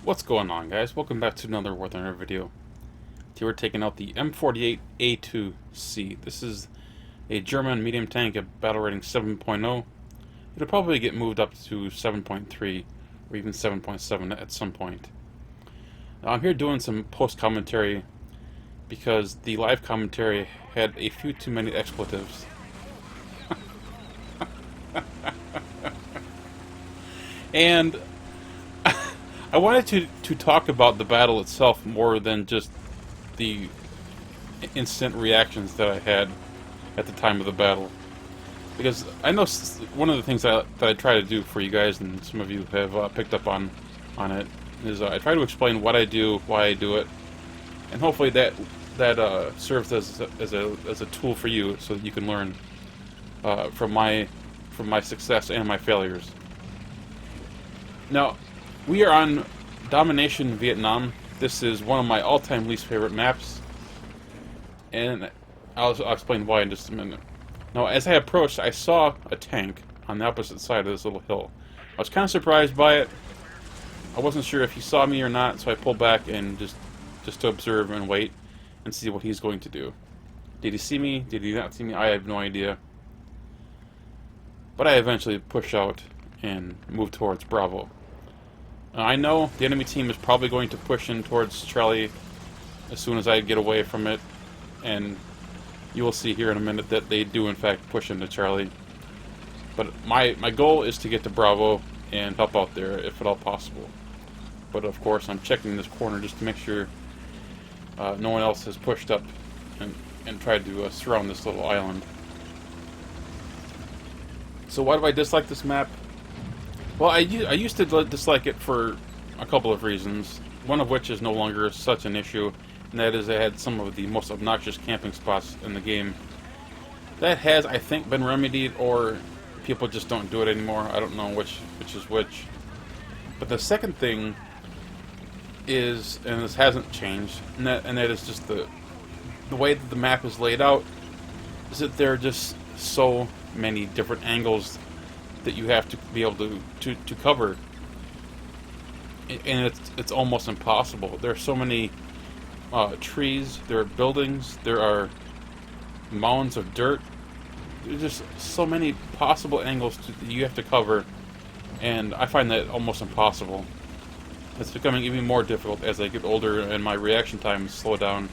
What's going on, guys? Welcome back to another War Thunder video. Today we're taking out the M48A2C. This is a German medium tank at battle rating 7.0. It'll probably get moved up to 7.3 or even 7.7 at some point. Now, I'm here doing some post-commentary because the live commentary had a few too many expletives. And I wanted to talk about the battle itself more than just the instant reactions that I had at the time of the battle. Because I know one of the things that I try to do for you guys, and some of you have picked up on it, is I try to explain what I do, why I do it, and hopefully that serves as a tool for you so that you can learn from my success and my failures. Now, we are on Domination Vietnam. This is one of my all-time least favorite maps, and I'll explain why in just a minute. Now, as I approached, I saw a tank on the opposite side of this little hill. I was kind of surprised by it. I wasn't sure if he saw me or not, so I pulled back and just to observe and wait and see what he's going to do. Did he see me? Did he not see me? I have no idea. But I eventually push out and move towards Bravo. I know the enemy team is probably going to push in towards Charlie as soon as I get away from it, and you will see here in a minute that they do in fact push into Charlie. But my goal is to get to Bravo and help out there if at all possible. But of course I'm checking this corner just to make sure no one else has pushed up and tried to surround this little island. So why do I dislike this map? Well, I used to dislike it for a couple of reasons, one of which is no longer such an issue, and that is it had some of the most obnoxious camping spots in the game. That has, I think, been remedied, or people just don't do it anymore. I don't know which is which. But the second thing is, and this hasn't changed, and that is just the way that the map is laid out, is that there are just so many different angles that you have to be able to cover, and it's almost impossible. There are so many trees, there are buildings, there are mounds of dirt. There's just so many possible angles that you have to cover, and I find that almost impossible. It's becoming even more difficult as I get older and my reaction times slow down.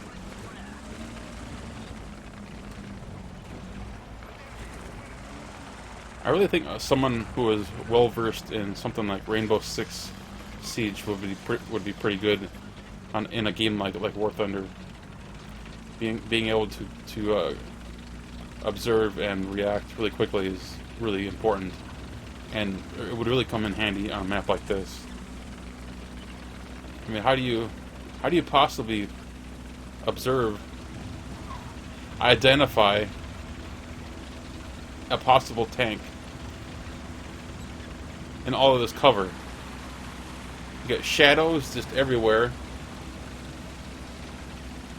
I really think someone who is well versed in something like Rainbow Six Siege would be pretty good in a game like War Thunder. Being able to observe and react really quickly is really important, and it would really come in handy on a map like this. I mean, how do you possibly observe, identify a possible tank in all of this cover? You got shadows just everywhere.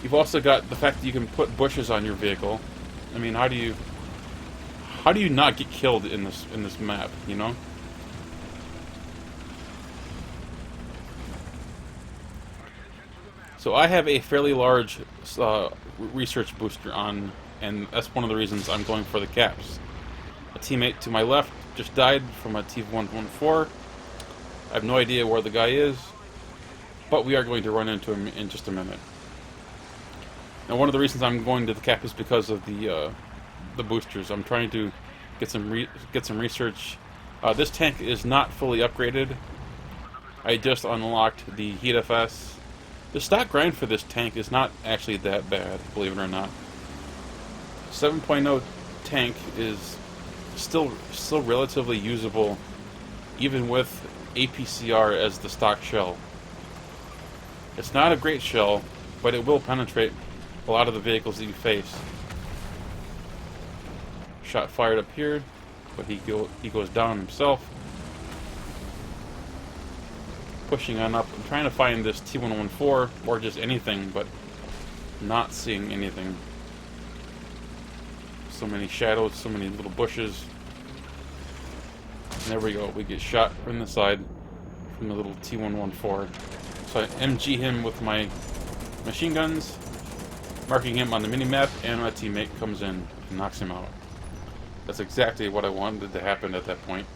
You've also got the fact that you can put bushes on your vehicle. I mean, how do you not get killed in this map, you know? So I have a fairly large research booster on, and that's one of the reasons I'm going for the caps. A teammate to my left just died from a T-114. I have no idea where the guy is, but we are going to run into him in just a minute. Now, one of the reasons I'm going to the cap is because of the boosters. I'm trying to get some research. This tank is not fully upgraded. I just unlocked the Heat FS. The stock grind for this tank is not actually that bad, believe it or not. 7.0 tank is still relatively usable, even with APCR as the stock shell. It's not a great shell, but it will penetrate a lot of the vehicles that you face. Shot fired up here, but he goes down himself. Pushing on up. I'm trying to find this T-114 or just anything, but not seeing anything. So many shadows, so many little bushes. And there we go. We get shot from the side from the little T114. So I MG him with my machine guns, marking him on the mini-map, and my teammate comes in and knocks him out. That's exactly what I wanted to happen at that point.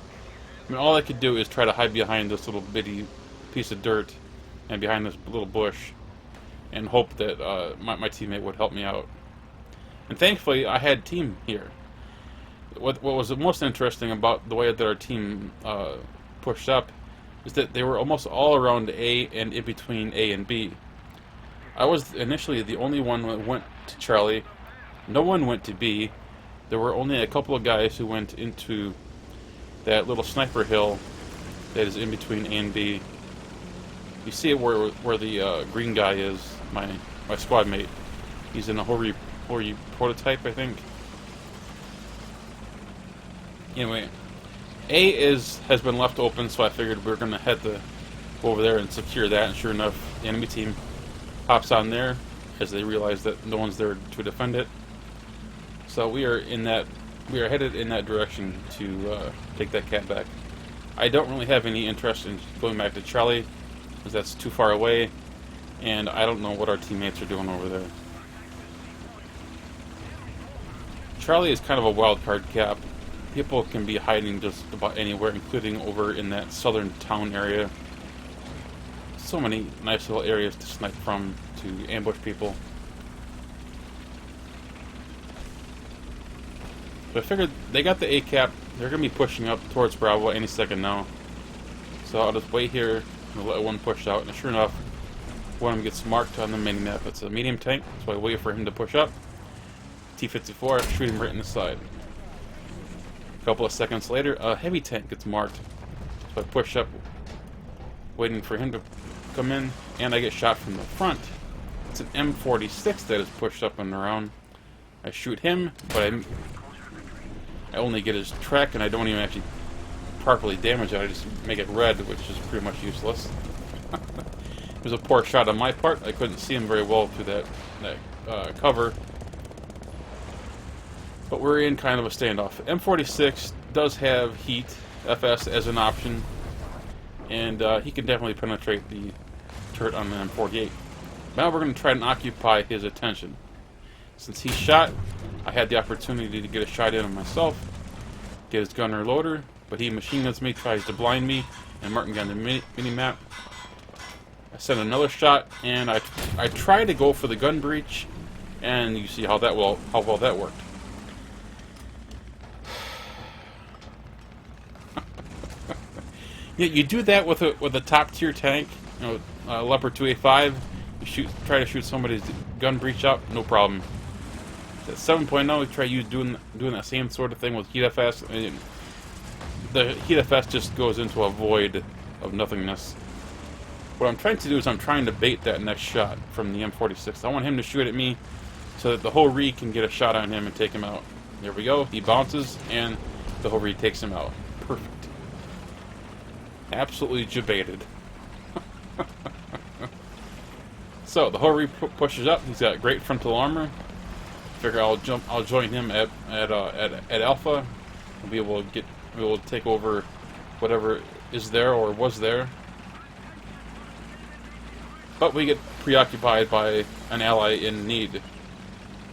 I mean, all I could do is try to hide behind this little bitty piece of dirt and behind this little bush and hope that my teammate would help me out. And thankfully, I had team here. What was the most interesting about the way that our team pushed up is that they were almost all around A and in between A and B. I was initially the only one that went to Charlie. No one went to B. There were only a couple of guys who went into that little sniper hill that is in between A and B. You see it where the green guy is, my squad mate. He's in a Hori prototype, I think. Anyway, A has been left open, so I figured we were going to head to go over there and secure that, and sure enough, the enemy team hops on there as they realize that no one's there to defend it. So we are headed in that direction to take that cat back. I don't really have any interest in going back to Charlie, because that's too far away, and I don't know what our teammates are doing over there. Charlie is kind of a wild card cap. People can be hiding just about anywhere, including over in that southern town area. So many nice little areas to snipe from, to ambush people. But I figured they got the A cap. They're going to be pushing up towards Bravo any second now. So I'll just wait here and let one push out. And sure enough, one of them gets marked on the mini-map. It's a medium tank, so I wait for him to push up. T-54, shoot him right in the side. A couple of seconds later, a heavy tank gets marked. So I push up, waiting for him to come in, and I get shot from the front. It's an M46 that is pushed up and around. I shoot him, but I only get his track, and I don't even actually properly damage it. I just make it red, which is pretty much useless. It was a poor shot on my part. I couldn't see him very well through that cover. But we're in kind of a standoff. M46 does have heat, FS, as an option, and he can definitely penetrate the turret on the M48. Now we're going to try and occupy his attention. Since he's shot, I had the opportunity to get a shot in on myself, get his gunner loader, but he machine guns me, tries to blind me, and mark me on the mini-map. I send another shot, and I try to go for the gun breach, and you see how well that worked. Yeah, you do that with a top tier tank, you know, Leopard 2A5. You try to shoot somebody's gun breach up, no problem. At 7.0, we try doing that same sort of thing with heat FS, and the heat FS just goes into a void of nothingness. What I'm trying to do is I'm trying to bait that next shot from the M46. I want him to shoot at me so that the whole Re can get a shot on him and take him out. There we go. He bounces, and the whole Re takes him out. Perfect. Absolutely jebaited. So the Hori pushes up. He's got great frontal armor. Figure I'll join him at Alpha. We'll be able to take over whatever is there or was there. But we get preoccupied by an ally in need.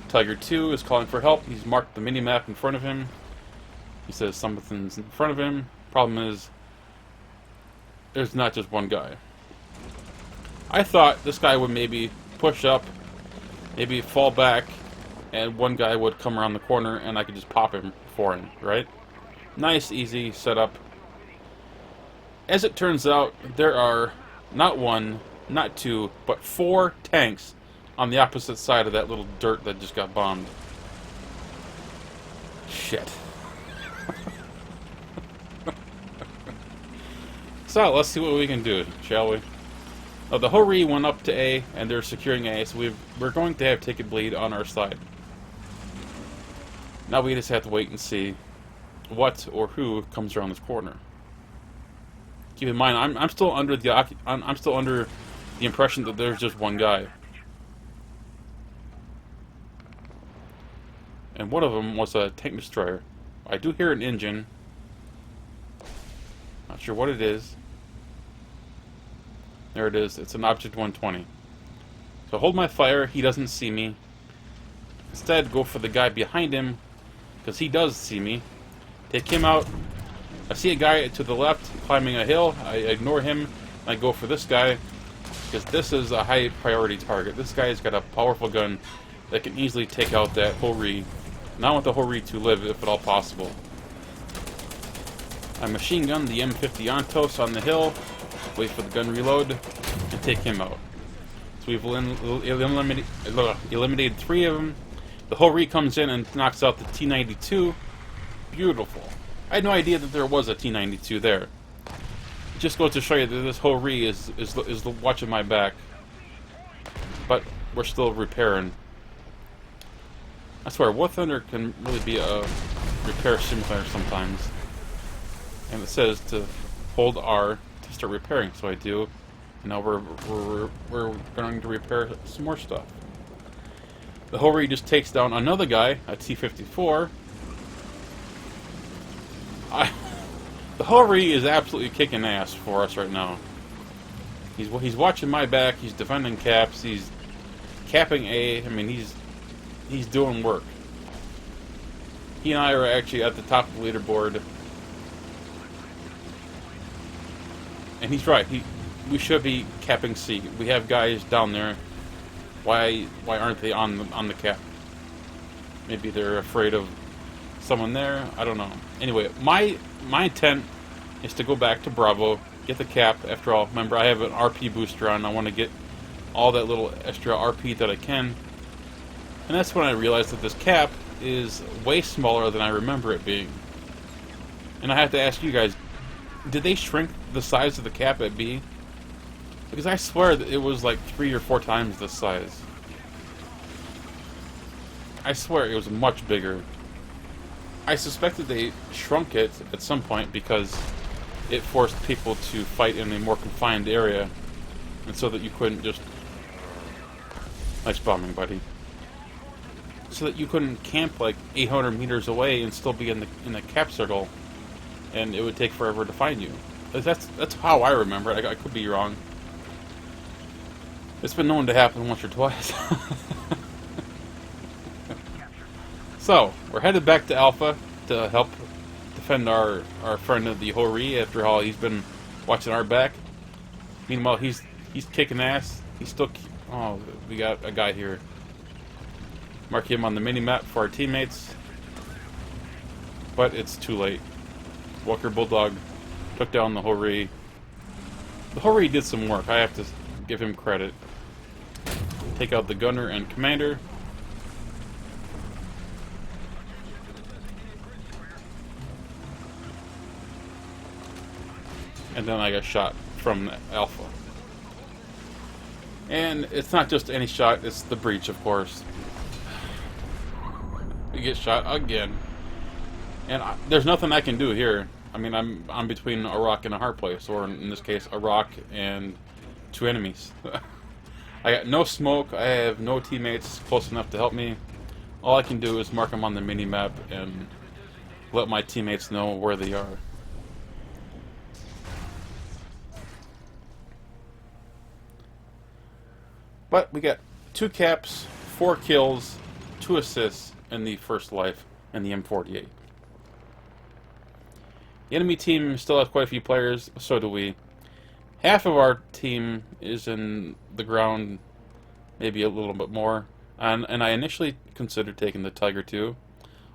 Tiger 2 is calling for help. He's marked the mini-map in front of him. He says something's in front of him. Problem is, there's not just one guy. I thought this guy would maybe push up, maybe fall back, and one guy would come around the corner and I could just pop him for him, right? Nice, easy setup. As it turns out, there are not one, not two, but 4 tanks on the opposite side of that little dirt that just got bombed. Shit. So, let's see what we can do, shall we? The Hori went up to A, and they're securing A, so we're going to have ticket bleed on our side. Now we just have to wait and see what or who comes around this corner. Keep in mind, I'm still under the impression that there's just one guy, and one of them was a tank destroyer. I do hear an engine. Not sure what it is. There it is. It's an Object 120. So hold my fire. He doesn't see me. Instead, go for the guy behind him, because he does see me. Take him out. I see a guy to the left climbing a hill. I ignore him. I go for this guy, because this is a high priority target. This guy's got a powerful gun that can easily take out that Hori. And I want the Hori to live, if at all possible. I machine gun the M50 Ontos on the hill, wait for the gun reload, and take him out. So we've eliminated 3 of them. The Hori comes in and knocks out the T-92. Beautiful. I had no idea that there was a T-92 there. It just goes to show you that this Hori is watching my back. But we're still repairing. I swear, War Thunder can really be a repair simulator sometimes. And it says to hold R to start repairing, so I do. And now we're going to repair some more stuff. The Hori just takes down another guy, a T-54. The Hori is absolutely kicking ass for us right now. He's watching my back. He's defending caps. He's capping A. I mean, he's doing work. He and I are actually at the top of the leaderboard. And he's right. We should be capping C. We have guys down there. Why aren't they on the cap? Maybe they're afraid of someone there. I don't know. Anyway, my intent is to go back to Bravo, get the cap. After all, remember I have an RP booster on. I want to get all that little extra RP that I can. And that's when I realized that this cap is way smaller than I remember it being. And I have to ask you guys, did they shrink the size of the cap at B? Because I swear that it was like 3 or 4 times this size. I swear it was much bigger. I suspected they shrunk it at some point because it forced people to fight in a more confined area, and so that you couldn't just... Nice bombing, buddy. So that you couldn't camp like 800 meters away and still be in the cap circle, and it would take forever to find you. That's how I remember it. I could be wrong. It's been known to happen once or twice. So, we're headed back to Alpha to help defend our friend of the Hori. After all, he's been watching our back. Meanwhile, he's kicking ass. He's still... Oh, we got a guy here. Mark him on the mini-map for our teammates. But it's too late. Walker Bulldog took down the Hori. The Hori did some work. I have to give him credit. Take out the gunner and commander. And then I got shot from Alpha. And it's not just any shot, it's the breach, of course. We get shot again. And there's nothing I can do here. I mean, I'm between a rock and a hard place, or in this case, a rock and 2 enemies. I got no smoke, I have no teammates close enough to help me. All I can do is mark them on the mini-map and let my teammates know where they are. But we got 2 caps, 4 kills, 2 assists, and the first life, and the M48. The enemy team still has quite a few players, so do we. Half of our team is in the ground, maybe a little bit more. And I initially considered taking the Tiger II.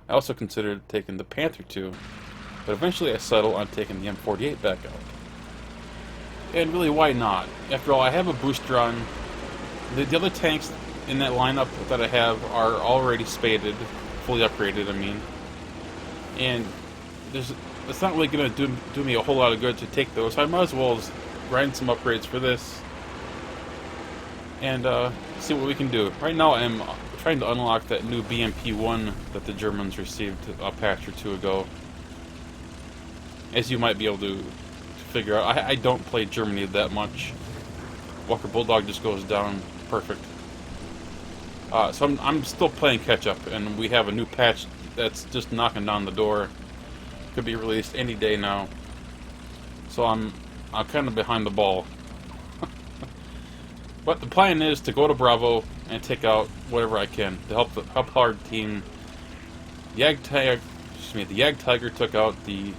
I also considered taking the Panther II. But eventually I settled on taking the M48 back out. And really, why not? After all, I have a booster on. The other tanks in that lineup that I have are already spaded, fully upgraded, I mean. And it's not really going to do me a whole lot of good to take those. So I might as well grind some upgrades for this. And see what we can do. Right now I'm trying to unlock that new BMP-1 that the Germans received a patch or 2 ago. As you might be able to figure out, I don't play Germany that much. Walker Bulldog just goes down perfect. So I'm still playing catch-up, and we have a new patch that's just knocking down the door. Could be released any day now. So I'm kind of behind the ball. But the plan is to go to Bravo and take out whatever I can to help our team. The Yag Tiger took out the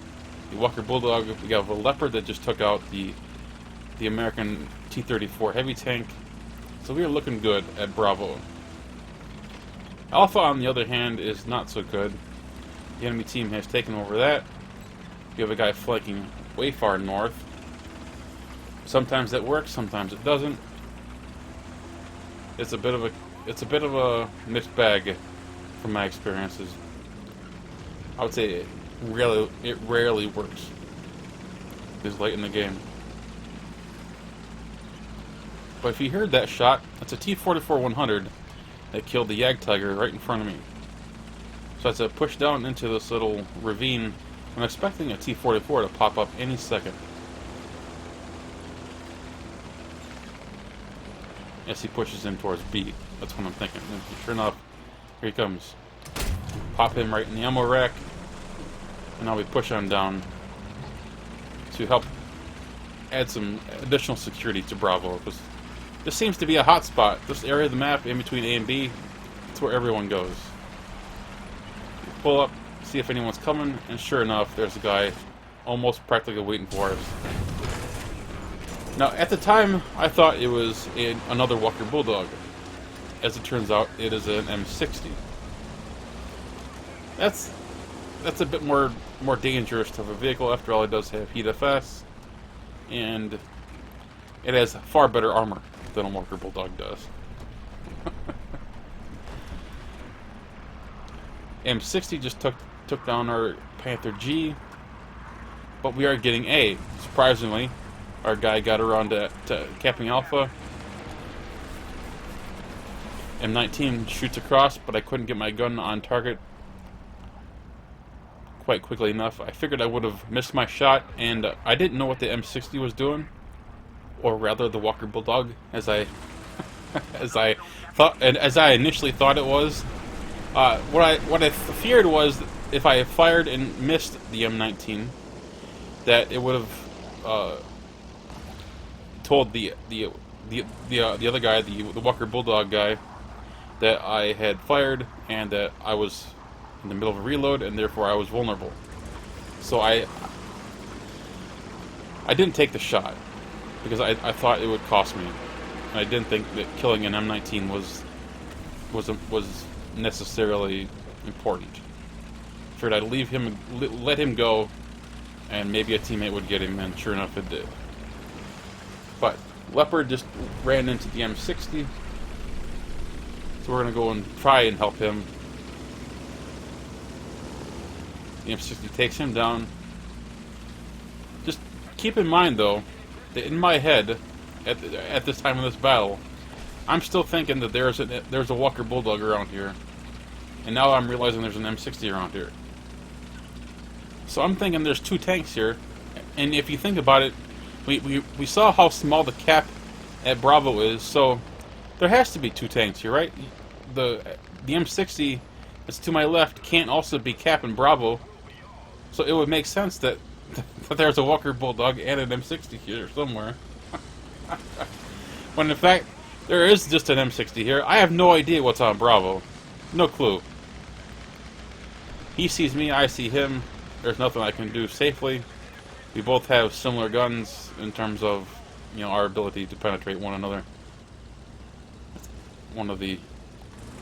Walker Bulldog. We got a Leopard that just took out the American T-34 heavy tank. So we are looking good at Bravo. Alpha, on the other hand, is not so good. The enemy team has taken over that. We have a guy flanking way far north. Sometimes that works, sometimes it doesn't. It's a bit of a mixed bag from my experiences. I would say it rarely works. It's late in the game. But if you heard that shot, that's a T-44-100 that killed the Yag Tiger right in front of me. So as I push down into this little ravine, I'm expecting a T-44 to pop up any second. As he pushes in towards B. That's what I'm thinking. And sure enough, here he comes. Pop him right in the ammo rack. And now we push on down to help add some additional security to Bravo. Because this seems to be a hot spot. This area of the map in between A and B, it's where everyone goes. You pull up, see if anyone's coming, and sure enough, there's a guy almost practically waiting for us. Now, at the time, I thought it was another Walker Bulldog. As it turns out, it is an M60. That's a bit more dangerous of a vehicle. After all, it does have heat FS, and it has far better armor than a Walker Bulldog does. M60 just took down our Panther G, but we are getting A. Surprisingly, our guy got around to capping Alpha. M19 shoots across, but I couldn't get my gun on target quite quickly enough. I figured I would have missed my shot, and I didn't know what the M60 was doing, or rather the Walker Bulldog, as I initially thought it was. What I feared was if I fired and missed the M19, that it would have told the other guy, the Walker Bulldog guy, that I had fired and that I was in the middle of a reload and therefore I was vulnerable. So I didn't take the shot because I thought it would cost me, and I didn't think that killing an M19 was necessarily important. Figured I'd leave him, let him go, and maybe a teammate would get him, and sure enough it did. But Leopard just ran into the M60, so we're going to go and try and help him. The M60 takes him down. Just keep in mind, though, that in my head, at this time of this battle, I'm still thinking that there's a Walker Bulldog around here, and now I'm realizing there's an M60 around here. So I'm thinking there's two tanks here, and if you think about it, we saw how small the cap at Bravo is, so there has to be two tanks here, right? The M60 that's to my left can't also be cap in Bravo, so it would make sense that there's a Walker Bulldog and an M60 here somewhere. When in fact, there is just an M60 here. I have no idea what's on Bravo. No clue. He sees me, I see him. There's nothing I can do safely. We both have similar guns in terms of, our ability to penetrate one another. One of the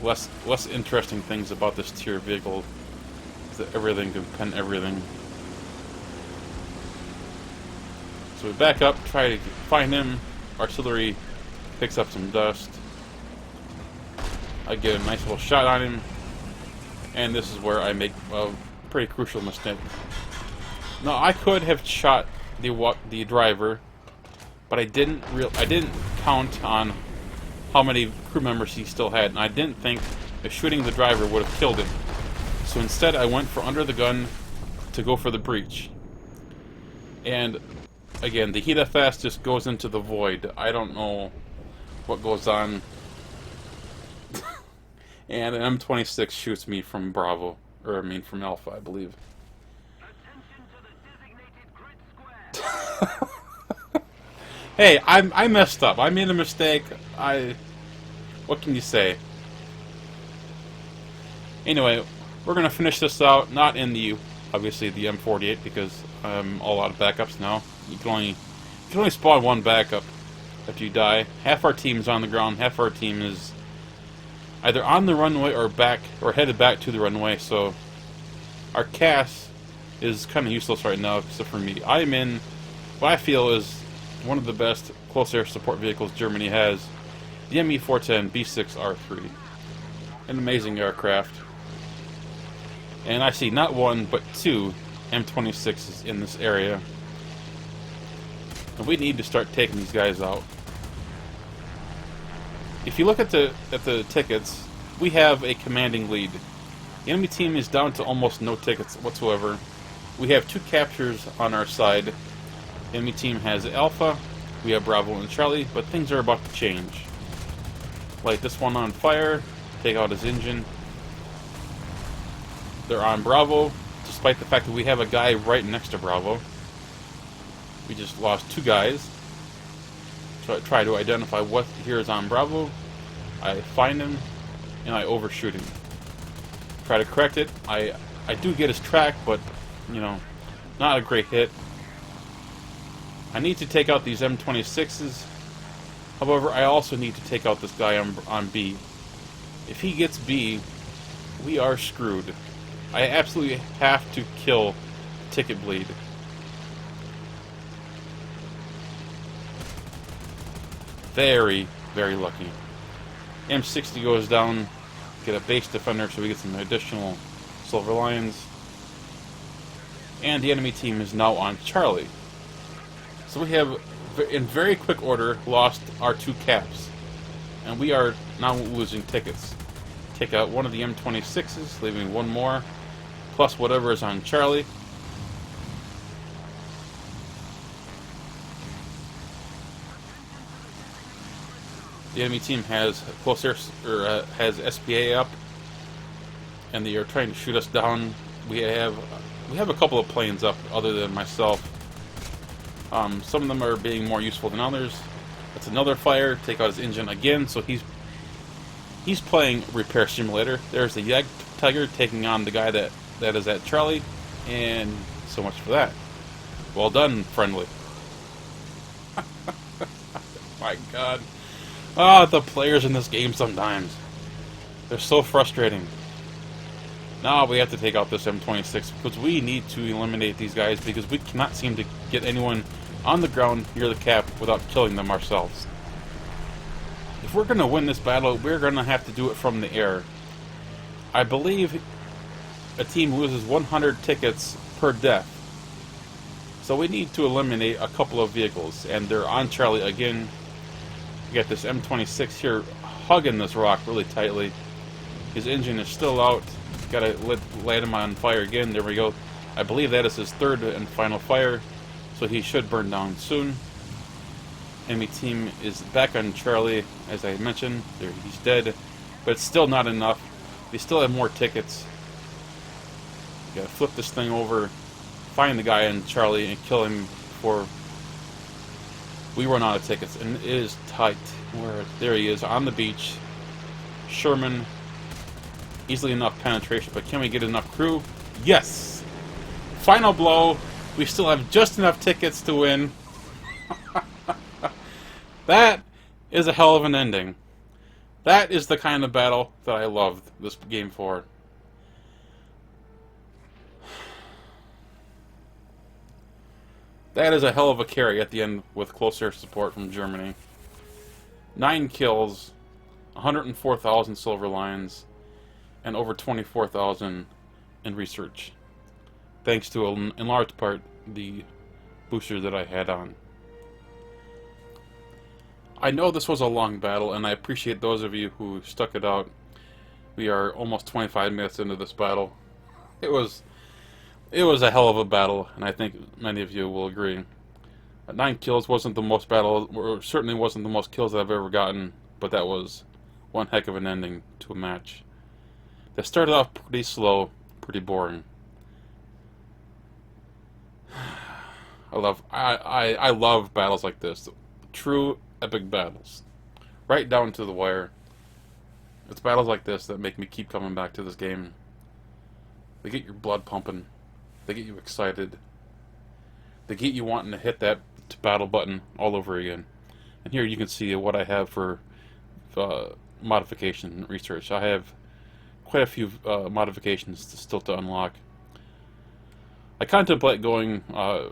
less interesting things about this tier vehicle is that everything can pen everything. So we back up, try to find him. Artillery picks up some dust. I get a nice little shot on him, and this is where I make a pretty crucial mistake. Now I could have shot the driver, but I didn't count on how many crew members he still had, and I didn't think that shooting the driver would have killed him. So instead I went for under the gun to go for the breach. And again, the heat FS just goes into the void. I don't know what goes on. And an M26 shoots me from Bravo, or from Alpha, I believe. Hey, I messed up. I made a mistake. What can you say? Anyway, we're gonna finish this out. Not in the obviously the M48 because I'm all out of backups now. You can only spawn one backup after you die. Half our team is on the ground. Half our team is either on the runway or headed back to the runway. So our cast is kind of useless right now, except for me. I'm in what I feel is one of the best close air support vehicles Germany has, the ME410 B6R3. An amazing aircraft. And I see not one, but two M26s in this area. And we need to start taking these guys out. If you look at the tickets, we have a commanding lead. The enemy team is down to almost no tickets whatsoever. We have 2 captures on our side. The enemy team has Alpha, we have Bravo and Charlie, but things are about to change. Light this one on fire, take out his engine. They're on Bravo, despite the fact that we have a guy right next to Bravo. We just lost 2 guys. So I try to identify what here is on Bravo. I find him, and I overshoot him. Try to correct it. I do get his track, but, you know, not a great hit. I need to take out these M26s. However, I also need to take out this guy on B. If he gets B, we are screwed. I absolutely have to kill Ticket Bleed. Very, very lucky. M60 goes down, get a base defender so we get some additional silver lines. And the enemy team is now on Charlie. So we have, in very quick order, lost our 2 caps. And we are now losing tickets. Take out one of the M26s, leaving one more, plus whatever is on Charlie. The enemy team has close air, has SPA up, and they are trying to shoot us down. We have a couple of planes up, other than myself. Some of them are being more useful than others. That's another fire. Take out his engine again. So he's playing Repair Simulator. There's the Yag Tiger taking on the guy that is at Charlie, and so much for that. Well done, friendly. My God. Ah, the players in this game sometimes. They're so frustrating. Now we have to take out this M26 because we need to eliminate these guys because we cannot seem to get anyone on the ground near the cap without killing them ourselves. If we're going to win this battle, we're going to have to do it from the air. I believe a team loses 100 tickets per death. So we need to eliminate a couple of vehicles, and they're on Charlie again. We got this M26 here hugging this rock really tightly. His engine is still out. Gotta light him on fire again. There we go. I believe that is his 3rd and final fire, so he should burn down soon. Enemy team is back on Charlie, as I mentioned. He's dead, but it's still not enough. They still have more tickets. Gotta flip this thing over, find the guy on Charlie, and kill him before we run out of tickets. And it is tight. There he is on the beach. Sherman. Easily enough penetration, but can we get enough crew? Yes! Final blow. We still have just enough tickets to win. That is a hell of an ending. That is the kind of battle that I loved this game for. That is a hell of a carry at the end with close air support from Germany. 9 kills, 104,000 silver lines, and over 24,000 in research. Thanks to, in large part, the booster that I had on. I know this was a long battle, and I appreciate those of you who stuck it out. We are almost 25 minutes into this battle. It was a hell of a battle, and I think many of you will agree. 9 kills wasn't the most or certainly wasn't the most kills that I've ever gotten, but that was one heck of an ending to a match. That started off pretty slow, pretty boring. I love battles like this. true epic battles, right down to the wire. It's battles like this that make me keep coming back to this game. They get your blood pumping. They get you excited. They get you wanting to hit that battle button all over again. And here you can see what I have for modification research. I have quite a few modifications still to unlock. I contemplate going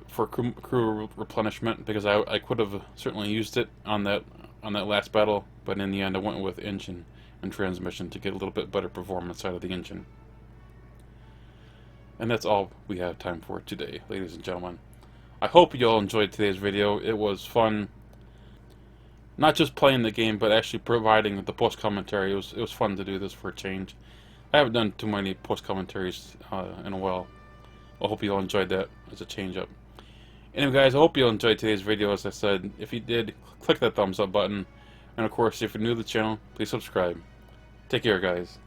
for crew replenishment because I could have certainly used it on that last battle, but in the end I went with engine and transmission to get a little bit better performance out of the engine. And that's all we have time for today, ladies and gentlemen. I hope you all enjoyed today's video. It was fun, not just playing the game, but actually providing the post commentary. It was fun to do this for a change. I haven't done too many post commentaries in a while. I hope you all enjoyed that as a change up. Anyway guys, I hope you all enjoyed today's video. As I said, if you did, click that thumbs up button. And of course, if you're new to the channel, please subscribe. Take care guys.